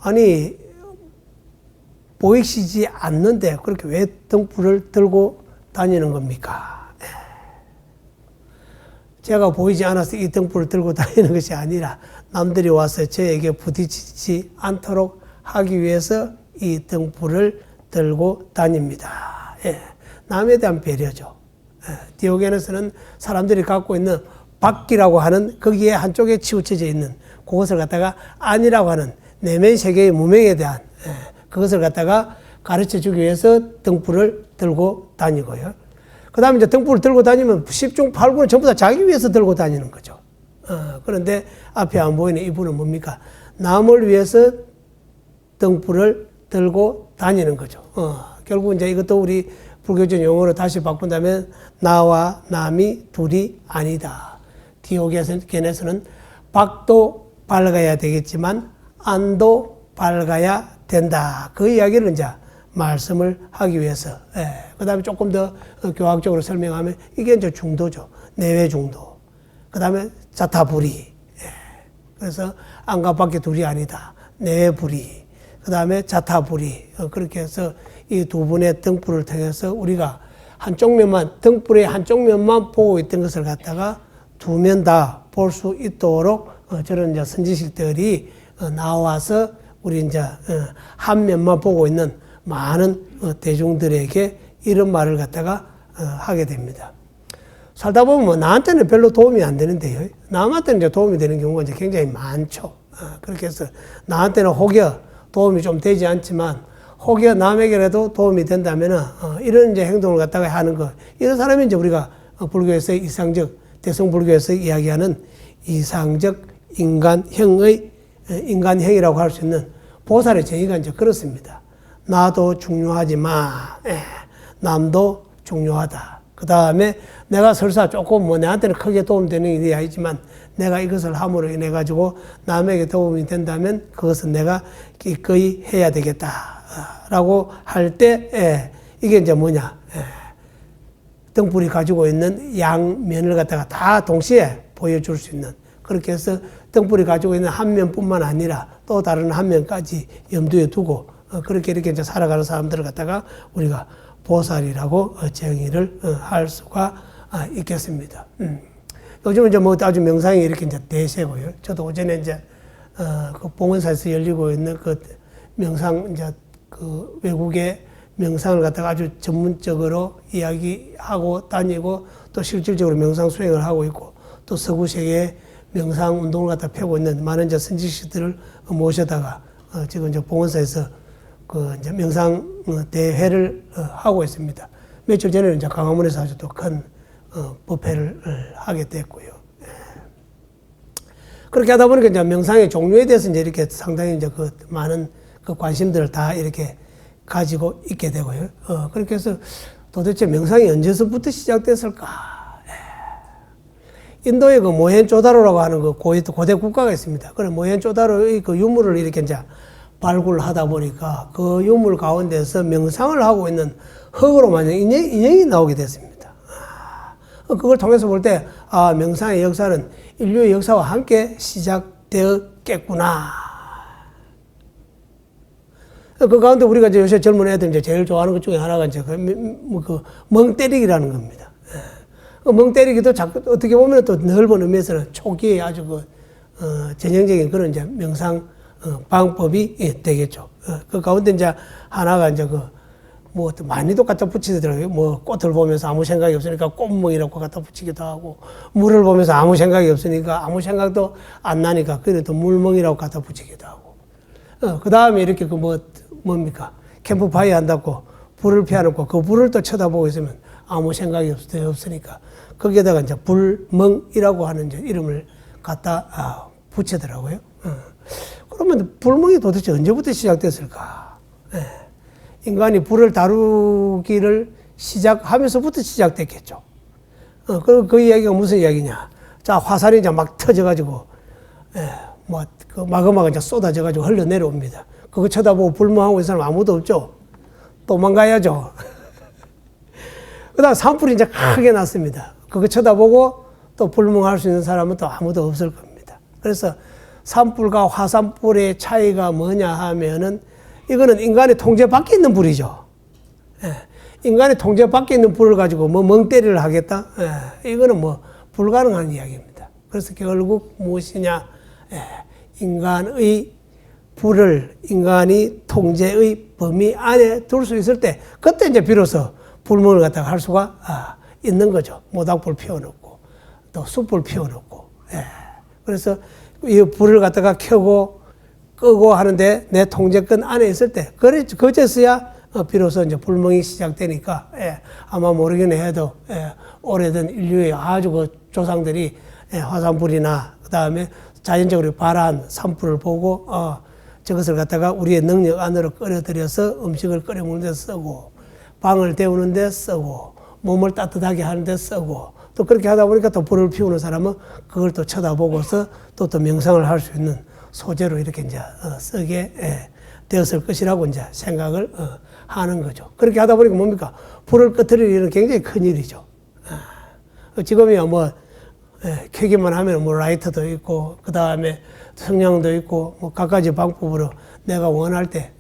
아니, 보이시지 않는데 그렇게 왜 등불을 들고 다니는 겁니까? 제가 보이지 않아서 이 등불을 들고 다니는 것이 아니라 남들이 와서 저에게 부딪히지 않도록 하기 위해서 이 등불을 들고 다닙니다. 남에 대한 배려죠. 디오게네스는 사람들이 갖고 있는 밖이라고 하는 거기에 한쪽에 치우쳐져 있는 그것을 갖다가 아니라고 하는 내면 세계의 무명에 대한 그것을 갖다가 가르쳐 주기 위해서 등불을 들고 다니고요. 그 다음에 이제 등불을 들고 다니면 10중 8구는 전부 다 자기 위해서 들고 다니는 거죠. 그런데 앞에 안 보이는 이분은 뭡니까? 남을 위해서 등불을 들고 다니는 거죠. 결국 이제 이것도 우리 불교적 용어로 다시 바꾼다면 나와 남이 둘이 아니다. 디오게네스는 밖도 밝아야 되겠지만 안도 밝아야 된다. 그 이야기를 이제 말씀을 하기 위해서. 그 다음에 조금 더 교학적으로 설명하면 이게 이제 중도죠. 내외 중도. 그 다음에 자타불이. 그래서 안과 밖에 둘이 아니다. 내외 불이. 그 다음에 자타불이. 그렇게 해서 이 두 분의 등불을 통해서 우리가 한쪽 면만, 등불의 한쪽 면만 보고 있던 것을 갖다가 두 면 다 볼 수 있도록 저런 이제 선지식들이 나와서 우리 이제 한 면만 보고 있는 많은 대중들에게 이런 말을 갖다가 하게 됩니다. 살다 보면 뭐 나한테는 별로 도움이 안 되는데요. 남한테는 이제 도움이 되는 경우가 이제 굉장히 많죠. 그렇게 해서 나한테는 혹여 도움이 좀 되지 않지만 혹여 남에게라도 도움이 된다면은 이런 이제 행동을 갖다가 하는 거, 이런 사람이 이제 우리가 불교에서 이상적, 대승불교에서 이야기하는 이상적 인간형이라고 할 수 있는 보살의 정의가 이제 그렇습니다. 나도 중요하지만 남도 중요하다. 그 다음에 내가 설사 조금 뭐 내한테는 크게 도움되는 일이 아니지만 내가 이것을 함으로 인해 가지고 남에게 도움이 된다면 그것은 내가 기꺼이 해야 되겠다라고 할 때 이게 이제 뭐냐, 등불이 가지고 있는 양면을 갖다가 다 동시에 보여줄 수 있는, 그렇게 해서 등불이 가지고 있는 한 면뿐만 아니라 또 다른 한 면까지 염두에 두고 그렇게 이렇게 이제 살아가는 사람들을 갖다가 우리가 보살이라고 정의를 할 수가 있겠습니다. 요즘은 이제 뭐 아주 명상이 이렇게 이제 대세고요. 저도 오전에 이제 그 봉원사에서 열리고 있는 그 명상, 이제 그 외국의 명상을 갖다가 아주 전문적으로 이야기하고 다니고 또 실질적으로 명상 수행을 하고 있고 또 서구 세계의 명상 운동을 갖다 펴고 있는 많은 이제 선지식들을 모셔다가 지금 이제 봉원사에서 그 이제 명상 대회를 하고 있습니다. 며칠 전에는 이제 강화문에서 아주 또 큰 법회를 하게 됐고요. 그렇게 하다 보니까 이제 명상의 종류에 대해서 이제 이렇게 상당히 이제 그 많은 그 관심들을 다 이렇게 가지고 있게 되고요. 그렇게 해서 도대체 명상이 언제서부터 시작됐을까? 인도에 그 모헨조다로라고 하는 그 고대 국가가 있습니다. 그래 모헨조다로의 그 유물을 이렇게 이제 발굴하다 보니까 그 유물 가운데서 명상을 하고 있는 흙으로 만약 인형이 나오게 됐습니다. 그걸 통해서 볼 때, 명상의 역사는 인류의 역사와 함께 시작되었겠구나. 그 가운데 우리가 이제 요새 젊은 애들 이제 제일 좋아하는 것 중에 하나가 이제 멍 때리기라는 겁니다. 멍 때리기도 자꾸 어떻게 보면 또 넓은 의미에서는 초기에 아주 전형적인 그런 이제 명상 방법이 되겠죠. 그 가운데 이제 하나가 이제 많이도 갖다 붙이더라고요. 꽃을 보면서 아무 생각이 없으니까 꽃멍이라고 갖다 붙이기도 하고, 물을 보면서 아무 생각이 없으니까 아무 생각도 안 나니까 그래도 물멍이라고 갖다 붙이기도 하고, 그 다음에 이렇게 뭡니까? 캠프파이어 한다고 불을 피워놓고 그 불을 또 쳐다보고 있으면 아무 생각이 없으니까 거기에다가 이제 불멍이라고 하는 이제 이름을 갖다 붙이더라고요. 그러면 불멍이 도대체 언제부터 시작됐을까? 인간이 불을 다루기를 시작하면서부터 시작됐겠죠. 그리고 그 이야기가 무슨 이야기냐? 자, 화살이 이제 막 터져가지고, 마그마가 이제 쏟아져가지고 흘러내려옵니다. 그거 쳐다보고 불멍하고 있는 사람 아무도 없죠? 도망가야죠. 그 다음 산불이 이제 크게 났습니다. 그거 쳐다보고 또 불멍할 수 있는 사람은 또 아무도 없을 겁니다. 그래서 산불과 화산불의 차이가 뭐냐 하면은 이거는 인간의 통제 밖에 있는 불이죠. 인간의 통제 밖에 있는 불을 가지고 멍때리를 하겠다? 이거는 불가능한 이야기입니다. 그래서 결국 무엇이냐? 인간의 불을 인간이 통제의 범위 안에 둘 수 있을 때, 그때 이제 비로소 불멍을 갖다가 할 수가 있는 거죠. 모닥불 피워놓고, 또 숯불 피워놓고. 그래서 이 불을 갖다가 켜고 끄고 하는데 내 통제권 안에 있을 때, 그제서야 비로소 이제 불멍이 시작되니까, 아마 모르긴 해도, 오래된 인류의 아주 그 조상들이 화산불이나 그 다음에 자연적으로 발한 산불을 보고, 저것을 갖다가 우리의 능력 안으로 끌어들여서 음식을 끓여 먹는 데 쓰고, 방을 데우는 데 쓰고, 몸을 따뜻하게 하는 데 쓰고, 또 그렇게 하다 보니까 또 불을 피우는 사람은 그걸 또 쳐다보고서 또 명상을 할 수 있는 소재로 이렇게 이제 쓰게 되었을 것이라고 이제 생각을 하는 거죠. 그렇게 하다 보니까 뭡니까? 불을 끄트리는 일은 굉장히 큰 일이죠. 지금이야 켜기만 하면 라이터도 있고, 그 다음에 성냥도 있고, 갖가지 방법으로 내가 원할 때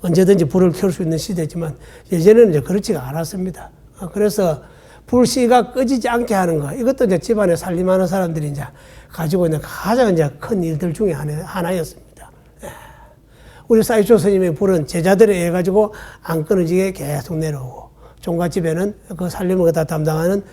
언제든지 불을 켤 수 있는 시대지만 예전에는 이제 그렇지가 않았습니다. 그래서 불씨가 꺼지지 않게 하는 거, 이것도 이제 집안에 살림하는 사람들이 이제 가지고 있는 가장 이제 큰 일들 중에 하나였습니다. 우리 사이초 스님의 불은 제자들에 의해 가지고 안 끊어지게 계속 내려오고, 종갓집에는 그 살림을 다 담당하는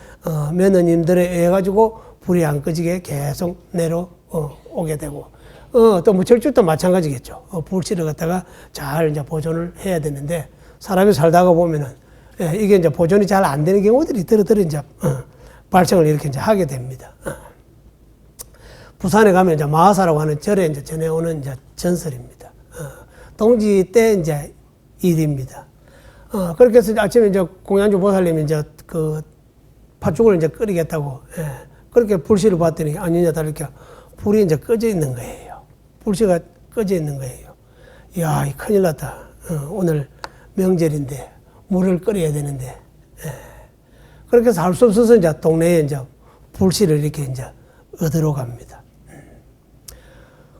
며느님들에 의해 가지고 불이 안 꺼지게 계속 내려오게 되고, 또 무철집도 마찬가지겠죠. 불씨를 갖다가 잘 이제 보존을 해야 되는데, 사람이 살다가 보면은 이게 이제 보존이 잘 안 되는 경우들이 들어 이제 발생을 이렇게 이제 하게 됩니다. 부산에 가면 이제 마하사라고 하는 절에 이제 전해오는 이제 전설입니다. 동지 때 이제 일입니다. 그렇게 해서 아침에 이제 공양주 보살님이 이제 그 팥죽을 이제 끓이겠다고, 그렇게 불씨를 봤더니 아니냐 다를까 불이 이제 꺼져 있는 거예요. 불씨가 꺼져 있는 거예요. 이야, 큰일 났다. 오늘 명절인데 물을 끓여야 되는데. 그렇게 해서 할 수 없어서 이제 동네에 이제 불씨를 이렇게 이제 얻으러 갑니다.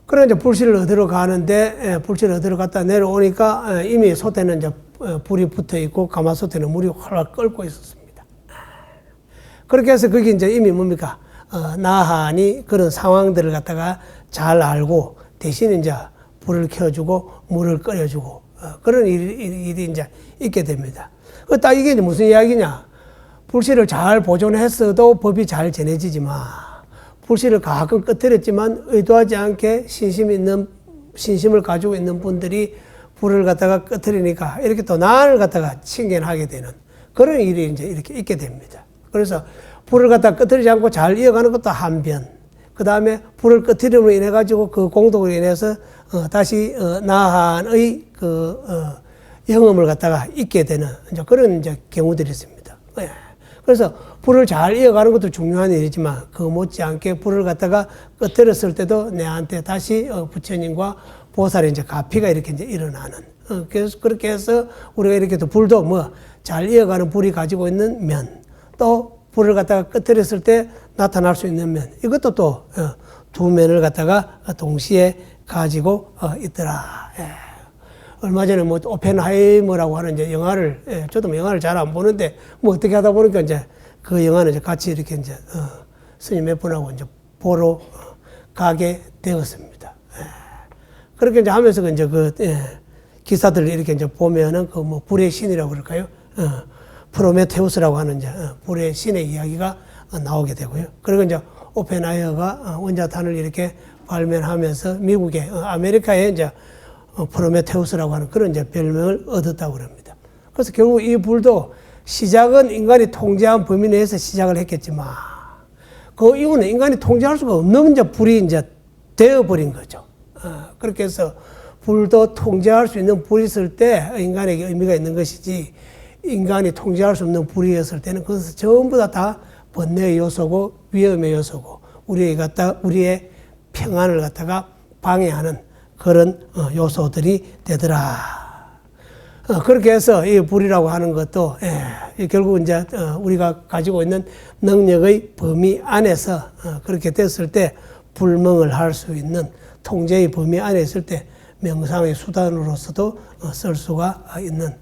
그래 이제 불씨를 얻으러 가는데, 불씨를 얻으러 갔다 내려오니까 이미 솥에는 이제 불이 붙어 있고 가마솥에는 물이 활활 끓고 있었습니다. 그렇게 해서 그게 이제 이미 뭡니까? 나한이 그런 상황들을 갖다가 잘 알고 대신 이제 불을 켜주고 물을 끓여주고, 그런 일이 이제 있게 됩니다. 딱 이게 이제 무슨 이야기냐? 불씨를 잘 보존했어도 법이 잘 전해지지만, 불씨를 가끔 꺼뜨렸지만 의도하지 않게 신심을 가지고 있는 분들이 불을 갖다가 꺼뜨리니까 이렇게 또 난을 갖다가 칭견하게 되는 그런 일이 이제 이렇게 있게 됩니다. 그래서 불을 갖다가 꺼뜨리지 않고 잘 이어가는 것도 한변, 그 다음에 불을 꺼뜨림으로 인해 가지고 그 공덕으로 인해서 다시 나한의 그 영험을 갖다가 잊게 되는 이제 그런 이제 경우들이 있습니다. 그래서 불을 잘 이어가는 것도 중요한 일이지만 그 못지않게 불을 갖다가 꺼뜨렸을 때도 내한테 다시 부처님과 보살의 이제 가피가 이렇게 이제 일어나는. 그래서 그렇게 해서 우리가 이렇게 또 불도 뭐 잘 이어가는 불이 가지고 있는 면, 또 불을 갖다가 꺼뜨렸을 때 나타날 수 있는 면, 이것도 또 두 면을 갖다가 동시에 가지고 있더라. 예. 얼마 전에 뭐 오펜하이머라고 하는 이제 영화를, 저도 뭐 영화를 잘 안 보는데 뭐 어떻게 하다 보니까 이제 그 영화는 이제 같이 이렇게 이제 스님 몇 분하고 이제 보러 가게 되었습니다. 예. 그렇게 이제 하면서 이제 기사들을 이렇게 이제 보면은 그 뭐 불의 신이라고 그럴까요? 프로메테우스라고 하는 이제 불의 신의 이야기가 나오게 되고요. 그리고 이제 오펜하이어가 원자탄을 이렇게 발명하면서 미국의 아메리카에 이제 프로메테우스라고 하는 그런 이제 별명을 얻었다고 그럽니다. 그래서 결국 이 불도 시작은 인간이 통제한 범위 내에서 시작을 했겠지만 그 이후는 인간이 통제할 수가 없는 이제 불이 이제 되어버린 거죠. 그렇게 해서 불도 통제할 수 있는 불이 있을 때 인간에게 의미가 있는 것이지 인간이 통제할 수 없는 불이었을 때는 그것은 전부 다 번뇌의 요소고 위험의 요소고 우리의 평안을 갖다가 방해하는 그런 요소들이 되더라. 그렇게 해서 이 불이라고 하는 것도 결국 이제 우리가 가지고 있는 능력의 범위 안에서 그렇게 됐을 때 불멍을 할 수 있는 통제의 범위 안에 있을 때 명상의 수단으로서도 쓸 수가 있는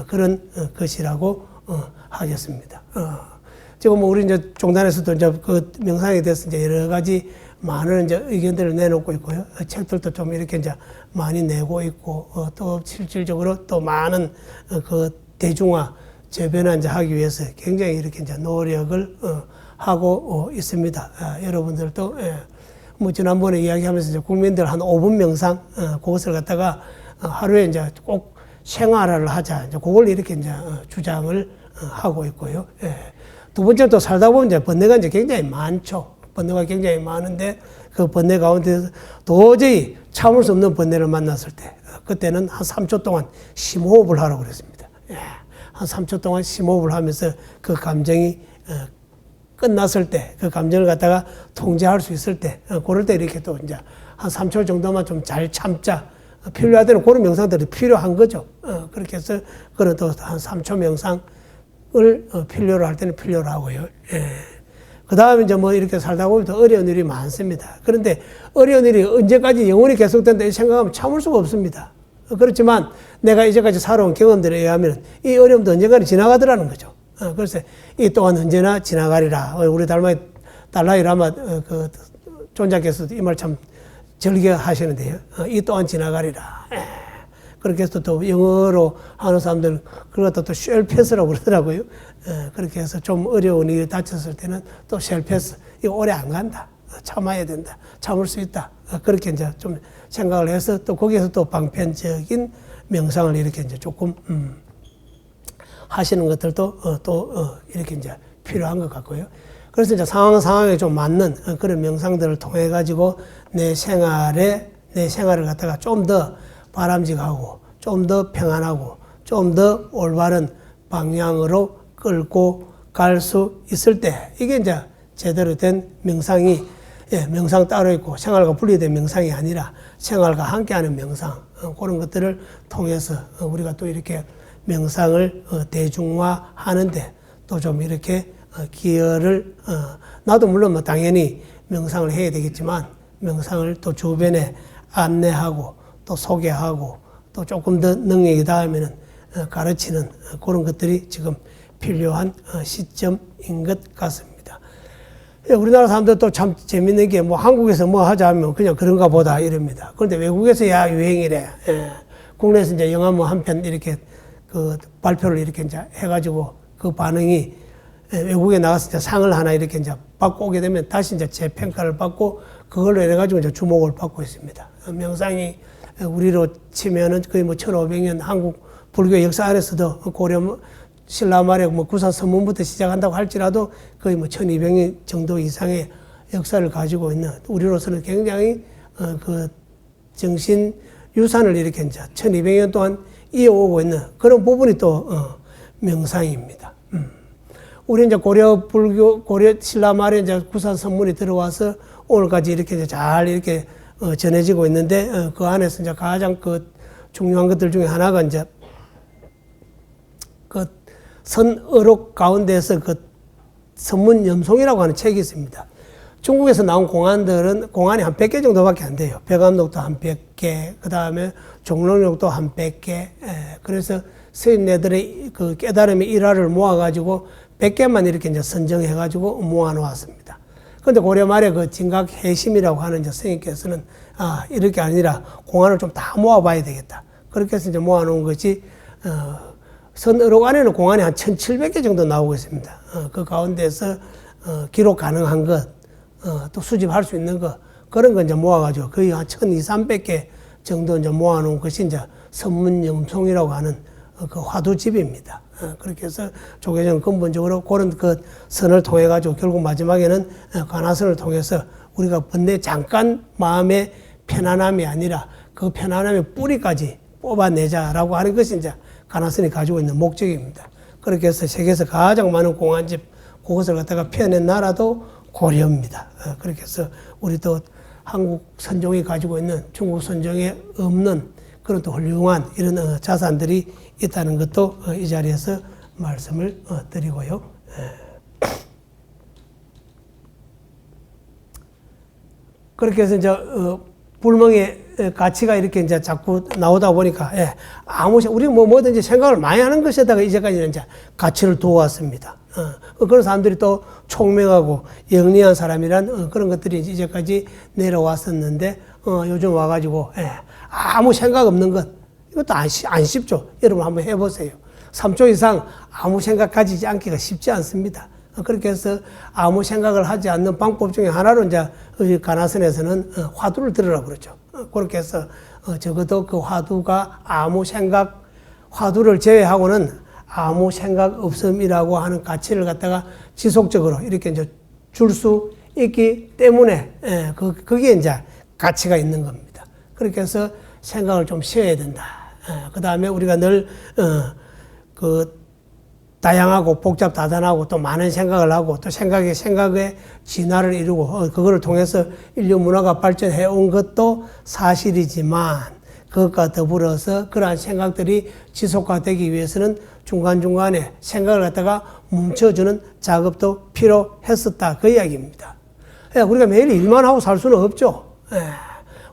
그런 것이라고 하겠습니다. 지금 뭐 우리 이제 종단에서도 이제 그 명상에 대해서 이제 여러 가지 많은 이제 의견들을 내놓고 있고요. 책들도 좀 이렇게 이제 많이 내고 있고, 또 실질적으로 또 많은 그 대중화, 저변화 이제 하기 위해서 굉장히 이렇게 이제 노력을 하고 있습니다. 여러분들도 뭐 지난번에 이야기하면서 이제 국민들 한 5분 명상, 그것을 갖다가 하루에 이제 꼭 생활화를 하자. 이제 그걸 이렇게 이제 주장을 하고 있고요. 두 번째 또 살다 보면 이제 번뇌가 이제 굉장히 많죠. 번뇌가 굉장히 많은데 그 번뇌 가운데 도저히 참을 수 없는 번뇌를 만났을 때 그때는 한 3초 동안 심호흡을 하라고 그랬습니다. 한 3초 동안 심호흡을 하면서 그 감정이 끝났을 때 그 감정을 갖다가 통제할 수 있을 때 그럴 때 이렇게 또 이제 한 3초 정도만 좀 잘 참자. 필요할 때는 그런 명상들이 필요한 거죠. 그렇게 해서 그런 또 한 3초 명상을 필요로 할 때는 필요로 하고요. 그 다음에 이제 뭐 이렇게 살다 보면 더 어려운 일이 많습니다. 그런데 어려운 일이 언제까지 영원히 계속된다 이 생각하면 참을 수가 없습니다. 그렇지만 내가 이제까지 살아온 경험들에 의하면 이 어려움도 언젠가는 지나가더라는 거죠. 그래서 이 또한 언제나 지나가리라. 우리 달라이 라마 그 존자께서도 이 말 참 절개하시는데요. 이 또한 지나가리라. 그렇게 해서 또 영어로 하는 사람들은 그걸 또 쉘패스라고 그러더라고요. 그렇게 해서 좀 어려운 일이 닥쳤을 때는 또 쉘패스. 이거 오래 안 간다. 참아야 된다. 참을 수 있다. 그렇게 이제 좀 생각을 해서 또 거기에서 또 방편적인 명상을 이렇게 이제 조금, 하시는 것들도 또 이렇게 이제 필요한 것 같고요. 그래서 이제 상황에 좀 맞는 그런 명상들을 통해 가지고 내 생활을 갖다가 좀 더 바람직하고 좀 더 평안하고 좀 더 올바른 방향으로 끌고 갈 수 있을 때 이게 이제 제대로 된 명상이 명상 따로 있고 생활과 분리된 명상이 아니라 생활과 함께하는 명상 그런 것들을 통해서 우리가 또 이렇게 명상을 대중화하는데 또 좀 이렇게 기여를 나도 물론 뭐 당연히 명상을 해야 되겠지만 명상을 또 주변에 안내하고 또 소개하고 또 조금 더 능력이 닿으면은 가르치는 그런 것들이 지금 필요한 시점인 것 같습니다. 우리나라 사람들도 참 재밌는 게 뭐 한국에서 뭐 하자 하면 그냥 그런가 보다 이럽니다. 그런데 외국에서 야 유행이래. 국내에서 이제 영화 뭐 한 편 이렇게 그 발표를 이렇게 이제 해가지고 그 반응이 외국에 나가서 이제 상을 하나 이렇게 이제 받고 오게 되면 다시 이제 재평가를 받고 그걸로 해가지고 이제 주목을 받고 있습니다. 명상이 우리로 치면은 거의 뭐 1500년 한국 불교 역사 안에서도 고려 신라 말에 뭐 구사 선문부터 시작한다고 할지라도 거의 뭐 1200년 정도 이상의 역사를 가지고 있는 우리로서는 굉장히 그 정신 유산을 이렇게 이제 1200년 동안 이어오고 있는 그런 부분이 또 명상입니다. 우리 이제 고려 불교, 고려 신라 말에 이제 구산 선문이 들어와서 오늘까지 이렇게 이제 잘 이렇게 전해지고 있는데, 그 안에서 이제 가장 그 중요한 것들 중에 하나가 이제 그 선어록 가운데서 그 선문염송이라고 하는 책이 있습니다. 중국에서 나온 공안들은 공안이 한 100개 정도밖에 안 돼요. 백암록도 한 100개, 그 다음에 종록록도 한 100개. 그래서 스님네들의 그 깨달음의 일화를 모아가지고 100개만 이렇게 이제 선정해가지고 모아놓았습니다. 근데 고려 말에 그 진각해심이라고 하는 이제 스님께서는 이렇게 아니라 공안을 좀 다 모아봐야 되겠다. 그렇게 해서 이제 모아놓은 것이, 선어록 안에는 공안이 한 1700개 정도 나오고 있습니다. 그 가운데서 기록 가능한 것, 또 수집할 수 있는 것, 그런 거 이제 모아가지고 거의 한 1200~300개 정도 이제 모아놓은 것이 이제 선문염송이라고 하는 그 화두집입니다. 그렇게 해서 조계종은 근본적으로 그런 그 선을 통해가지고 결국 마지막에는 관화선을 통해서 우리가 번뇌 잠깐 마음의 편안함이 아니라 그 편안함의 뿌리까지 뽑아내자라고 하는 것이 이제 관화선이 가지고 있는 목적입니다. 그렇게 해서 세계에서 가장 많은 공안집, 그것을 갖다가 펴낸 나라도 고려입니다. 그렇게 해서 우리도 한국 선종이 가지고 있는 중국 선종에 없는 그런 또 훌륭한 이런 자산들이 있다는 것도 이 자리에서 말씀을 드리고요. 그렇게 해서 이제 불멍의 가치가 이렇게 이제 자꾸 나오다 보니까 우리 뭐든지 생각을 많이 하는 것에다가 이제까지는 이제 가치를 두어왔습니다. 그런 사람들이 또 총명하고 영리한 사람이란 그런 것들이 이제까지 내려왔었는데 요즘 와가지고 아무 생각 없는 것, 이것도 안 쉽죠. 여러분 한번 해보세요. 3초 이상 아무 생각 가지지 않기가 쉽지 않습니다. 그렇게 해서 아무 생각을 하지 않는 방법 중에 하나로 이제 관화선에서는 화두를 들으라고 그러죠. 그렇게 해서 적어도 그 화두가 화두를 제외하고는 아무 생각 없음이라고 하는 가치를 갖다가 지속적으로 이렇게 이제 줄 수 있기 때문에 그게 이제 가치가 있는 겁니다. 그렇게 해서 생각을 좀 쉬어야 된다. 그 다음에 우리가 늘 다양하고 복잡다단하고 또 많은 생각을 하고 또 생각에 진화를 이루고 그거를 통해서 인류 문화가 발전해 온 것도 사실이지만 그것과 더불어서 그러한 생각들이 지속화되기 위해서는 중간중간에 생각을 갖다가 멈춰주는 작업도 필요했었다. 그 이야기입니다. 우리가 매일 일만 하고 살 수는 없죠.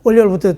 월요일부터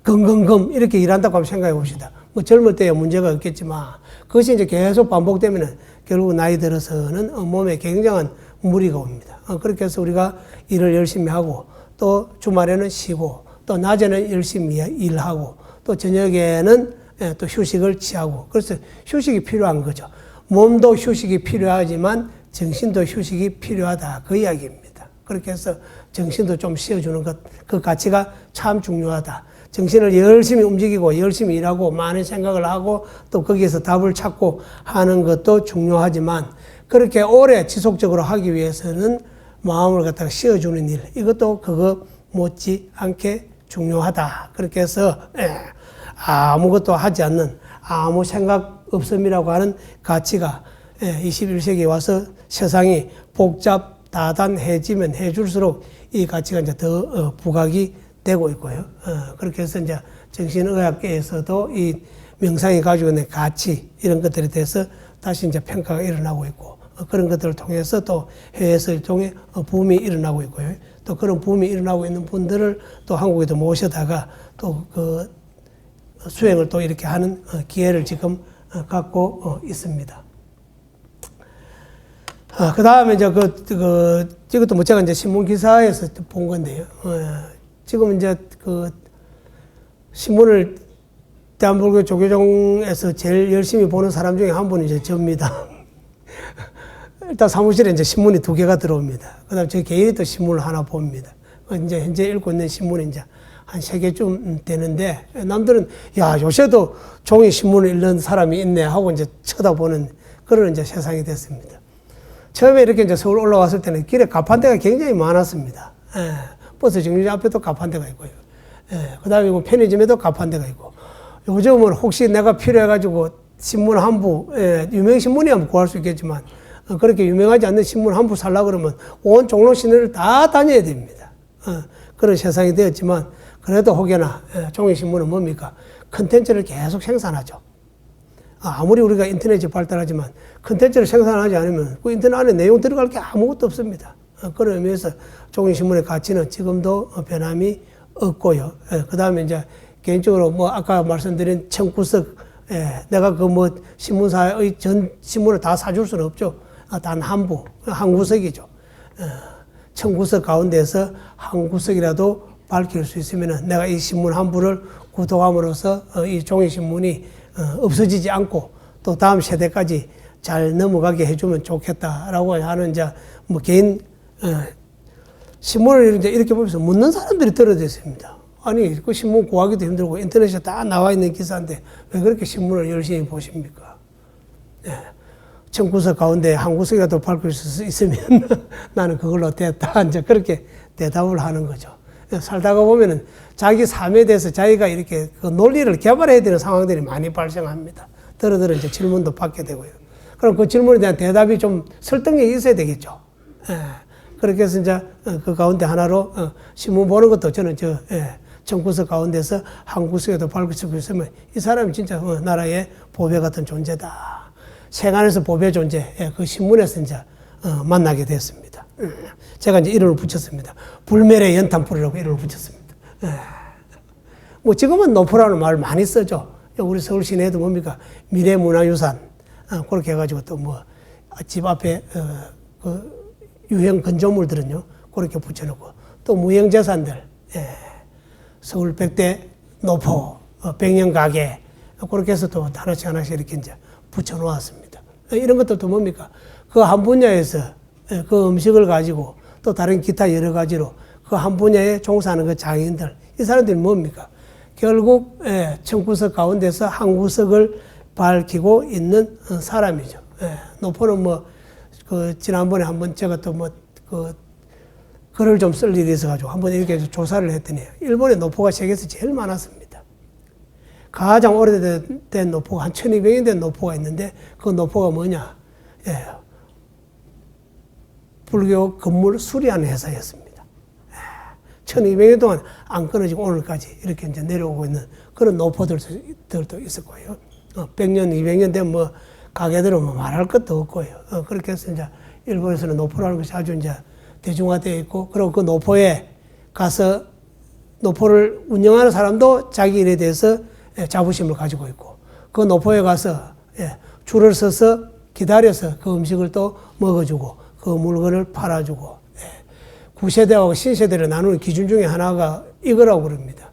금금금 이렇게 일한다고 한번 생각해 봅시다. 뭐 젊을 때야 문제가 없겠지만 그것이 이제 계속 반복되면 결국 나이 들어서는 몸에 굉장한 무리가 옵니다. 그렇게 해서 우리가 일을 열심히 하고 또 주말에는 쉬고 또 낮에는 열심히 일하고 또 저녁에는 또 휴식을 취하고 그래서 휴식이 필요한 거죠. 몸도 휴식이 필요하지만 정신도 휴식이 필요하다. 그 이야기입니다. 그렇게 해서 정신도 좀 쉬어주는 것, 그 가치가 참 중요하다. 정신을 열심히 움직이고 열심히 일하고 많은 생각을 하고 또 거기에서 답을 찾고 하는 것도 중요하지만 그렇게 오래 지속적으로 하기 위해서는 마음을 갖다가 쉬어주는 일, 이것도 그거 못지 않게 중요하다. 그렇게 해서 아무것도 하지 않는 아무 생각 없음이라고 하는 가치가 21세기에 와서 세상이 복잡다단해지면 해줄수록 이 가치가 이제 더 부각이 되고 있고요. 그렇게 해서 이제 정신의학계에서도 이 명상이 가지고 있는 가치 이런 것들에 대해서 다시 이제 평가가 일어나고 있고 그런 것들을 통해서 또 해외에서 일종의 붐이 일어나고 있고요. 또 그런 붐이 일어나고 있는 분들을 또 한국에도 모셔다가 또 그 수행을 또 이렇게 하는 기회를 지금 갖고 있습니다. 그 다음에 이제 이것도 뭐 제가 이제 신문 기사에서 본 건데요. 지금 이제 신문을 대한불교 조계종에서 제일 열심히 보는 사람 중에 한 분이 이제 저입니다. 일단 사무실에 이제 신문이 2개가 들어옵니다. 그 다음에 저 개인이 또 신문을 하나 봅니다. 이제 현재 읽고 있는 신문이 이제 한 3개쯤 되는데, 남들은, 야, 요새도 종이 신문을 읽는 사람이 있네 하고 이제 쳐다보는 그런 이제 세상이 됐습니다. 처음에 이렇게 이제 서울 올라왔을 때는 길에 가판대가 굉장히 많았습니다. 버스 정류장 앞에도 가판대가 있고요. 그 다음에 편의점에도 가판대가 있고. 요즘은 혹시 내가 필요해가지고 신문 한 부, 유명신문이야 구할 수 있겠지만, 그렇게 유명하지 않는 신문 한 부 살려고 그러면 온 종로 시내를 다 다녀야 됩니다. 그런 세상이 되었지만 그래도 혹여나 종이신문은 뭡니까? 컨텐츠를 계속 생산하죠. 아무리 우리가 인터넷이 발달하지만 컨텐츠를 생산하지 않으면 그 인터넷 안에 내용 들어갈 게 아무것도 없습니다. 그런 의미에서 종이신문의 가치는 지금도 변함이 없고요. 그 다음에 이제 개인적으로 뭐 아까 말씀드린 청구석, 내가 그 뭐 신문사의 전 신문을 다 사줄 수는 없죠. 단 한 부, 한 구석이죠. 청구석 가운데서 한 구석이라도 밝힐 수 있으면 내가 이 신문 한 부를 구독함으로써 이 종이신문이 없어지지 않고 또 다음 세대까지 잘 넘어가게 해주면 좋겠다라고 하는 이제 뭐 개인 신문을 이제 이렇게 보면서 묻는 사람들이 들어댔습니다. 아니 그 신문 구하기도 힘들고 인터넷에 다 나와 있는 기사인데 왜 그렇게 신문을 열심히 보십니까? 청구석 가운데 한 구석이라도 밝힐 수 있으면 나는 그걸로 됐다. 이제 그렇게 대답을 하는 거죠. 살다가 보면은 자기 삶에 대해서 자기가 이렇게 그 논리를 개발해야 되는 상황들이 많이 발생합니다. 더러더러 이제 질문도 받게 되고요. 그럼 그 질문에 대한 대답이 좀 설득력이 있어야 되겠죠. 그렇게 해서 이제 그 가운데 하나로 신문 보는 것도 저는 청구석 가운데서 한 구석에도 밝힐 수 있으면 이 사람이 진짜 나라의 보배 같은 존재다. 세간에서 보배 존재, 그 신문에서 이제 만나게 됐습니다. 제가 이제 이름을 붙였습니다. 불멸의 연탄불이라고 이름을 붙였습니다. 뭐 지금은 노포라는 말 많이 쓰죠. 우리 서울 시내에도 뭡니까? 미래문화유산, 그렇게 해가지고 또 뭐 집 앞에 그 유형 건조물들은요, 그렇게 붙여놓고 또 무형재산들, 서울 100대 노포, 백년가게, 그렇게 해서 또 하나씩 이렇게 이제 붙여놓았습니다. 이런 것들도 뭡니까? 그 한 분야에서 그 음식을 가지고 또 다른 기타 여러 가지로 그 한 분야에 종사하는 그 장인들, 이 사람들이 뭡니까? 결국 청구석 가운데서 한 구석을 밝히고 있는 사람이죠. 노포는 뭐 그 지난번에 한번 제가 또 뭐 그 글을 좀 쓸 일이 있어가지고 한번 이렇게 조사를 했더니 일본의 노포가 세계에서 제일 많았습니다. 가장 오래된 노포가 한 1200년 된 노포가 있는데 그 노포가 뭐냐? 불교 건물 수리하는 회사였습니다. 1200년 동안 안 끊어지고 오늘까지 이렇게 이제 내려오고 있는 그런 노포들도 있을 거예요. 100년, 200년 된 뭐 가게들은 뭐 말할 것도 없고요. 그렇게 해서 이제 일본에서는 노포라는 것이 아주 이제 대중화되어 있고, 그리고 그 노포에 가서 노포를 운영하는 사람도 자기 일에 대해서 자부심을 가지고 있고, 그 노포에 가서 줄을 서서 기다려서 그 음식을 또 먹어주고 그 물건을 팔아주고, 구세대하고 신세대를 나누는 기준 중에 하나가 이거라고 그럽니다.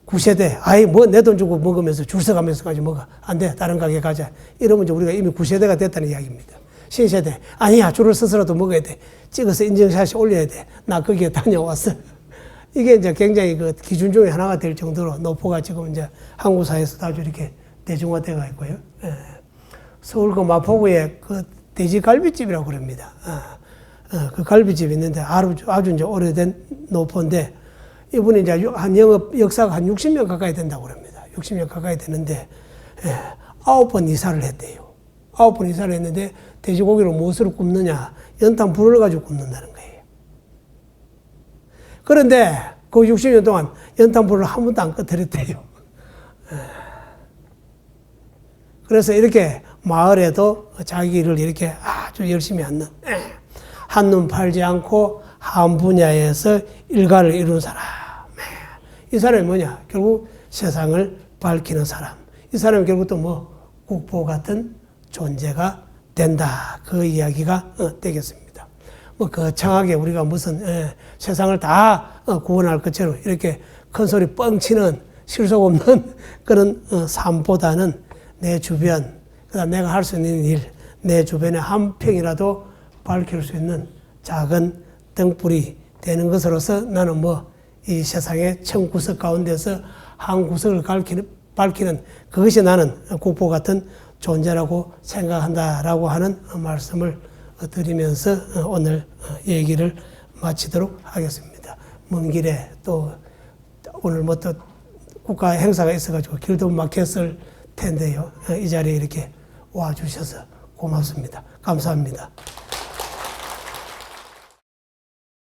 구세대, 아이 뭐 내 돈 주고 먹으면서 줄 서가면서까지 먹어. 안 돼, 다른 가게 가자. 이러면 이제 우리가 이미 구세대가 됐다는 이야기입니다. 신세대, 아니야, 줄을 서서라도 먹어야 돼. 찍어서 인증샷이 올려야 돼. 나 거기에 다녀왔어. 이게 이제 굉장히 그 기준 중에 하나가 될 정도로 노포가 지금 이제 한국 사회에서 아주 이렇게 대중화되어 있고요. 서울 그 마포구에 그 돼지갈비집이라고 그럽니다. 그 갈비집이 있는데 아주 이제 오래된 노포인데, 이분이 이제 한 역사가 한 60년 가까이 된다고 그럽니다. 60년 가까이 되는데, 9번 이사를 했대요. 9번 이사를 했는데, 돼지고기를 무엇으로 굽느냐? 연탄 불을 가지고 굽는다는 거예요. 그런데 그 60년 동안 연탄 불을 한 번도 안 꺼뜨렸대요. 그래서 이렇게 마을에도 자기 일을 이렇게 아주 열심히 하는, 한눈 팔지 않고 한 분야에서 일가를 이룬 사람. 이 사람이 뭐냐? 결국 세상을 밝히는 사람. 이 사람이 결국 또 뭐 국보 같은 존재가 된다. 그 이야기가 되겠습니다. 뭐 거창하게 우리가 무슨 세상을 다 구원할 것처럼 이렇게 큰 소리 뻥 치는 실속 없는 그런 삶보다는 내 주변, 그다음 내가 할 수 있는 일, 내 주변에 한 평이라도 밝힐 수 있는 작은 등불이 되는 것으로서 나는 뭐 이 세상의 천구석 가운데서 한 구석을 밝히는 그것이 나는 국보 같은 존재라고 생각한다라고 하는 말씀을 드리면서 오늘 얘기를 마치도록 하겠습니다. 먼 길에 또 오늘 뭐 또 국가 행사가 있어가지고 길도 막혔을 텐데요. 이 자리에 이렇게 와 주셔서 고맙습니다. 감사합니다.